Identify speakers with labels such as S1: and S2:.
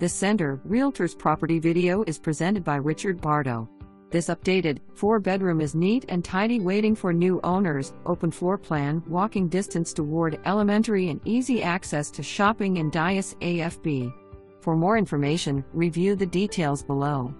S1: This Sender Realtors property video is presented by Barto. This updated 4-bedroom is neat and tidy, waiting for new owners, open floor plan, walking distance to Ward Elementary and easy access to shopping in Dyess AFB. For more information, review the details below.